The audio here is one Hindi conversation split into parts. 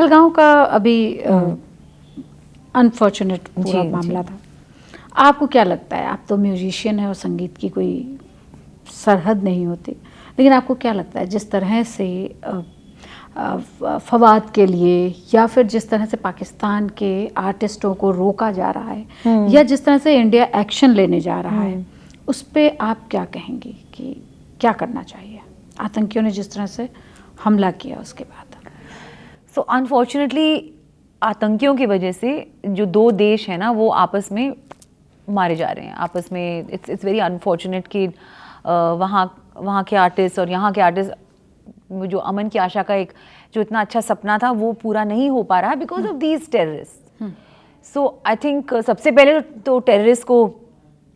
पहलगांव का अभी अनफॉर्चुनेट पूरा मामला था, आपको क्या लगता है? आप तो म्यूजिशियन है और संगीत की कोई सरहद नहीं होती, लेकिन आपको क्या लगता है जिस तरह से फवाद के लिए या फिर जिस तरह से पाकिस्तान के आर्टिस्टों को रोका जा रहा है या जिस तरह से इंडिया एक्शन लेने जा रहा है, उस पर आप क्या कहेंगी कि क्या करना चाहिए? आतंकियों ने जिस तरह से हमला किया उसके बाद। सो अनफॉर्चुनेटली आतंकियों की वजह से जो दो देश हैं ना वो आपस में मारे जा रहे हैं आपस में। इट्स वेरी अनफॉर्चुनेट कि वहाँ के आर्टिस्ट और यहाँ के आर्टिस्ट, जो अमन की आशा का एक जो इतना अच्छा सपना था वो पूरा नहीं हो पा रहा है because of these terrorist. So I think सबसे पहले तो टेररिस्ट को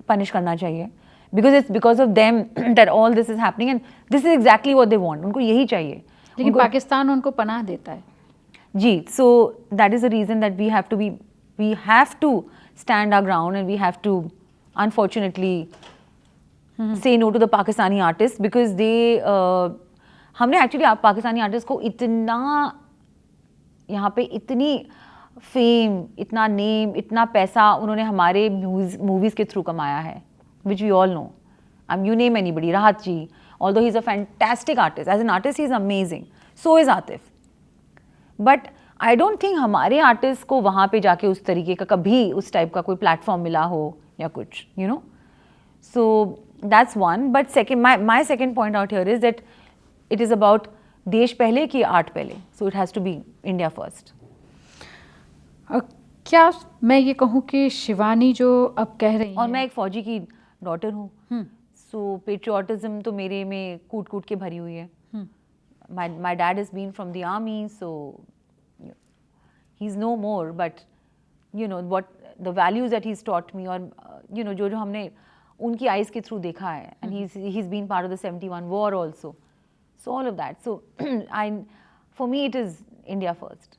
पनिश करना चाहिए because it's because of them that all this is happening and this is exactly what they want. उनको यही चाहिए, लेकिन पाकिस्तान उनको पनाह देता है जी। So that is the reason that we have to stand our ground and we have to unfortunately say no to the Pakistani artists because they हमने actually पाकिस्तानी आर्टिस्ट को इतना यहाँ पे इतनी फेम, इतना नेम, इतना पैसा उन्होंने हमारे मूवीज़ के थ्रू कमाया है, which we all know. You name anybody, Rahat ji, although he's a fantastic artist, as an artist he's amazing, so is Atif. But I don't think हमारे आर्टिस्ट को वहाँ पे जाके उस तरीके का कभी उस टाइप का कोई प्लेटफॉर्म मिला हो या कुछ, you know. So that's one. But second, my second point out here is that it is about देश पहले कि आर्ट पहले. So it has to be India first. क्या मैं ये कहूँ कि शिवानी जो अब कह रही हैं, और मैं एक फौजी की डॉटर हूँ, सो पेट्रियाटिज्म तो मेरे में कूट कूट के भरी हुई है. My dad is been from the army, so he's no more, but you know what the values that he's taught me, और you know जो हमने उनकी eyes के through देखा है, and he's been part of the 71 war also, so all of that. So for me it is India first.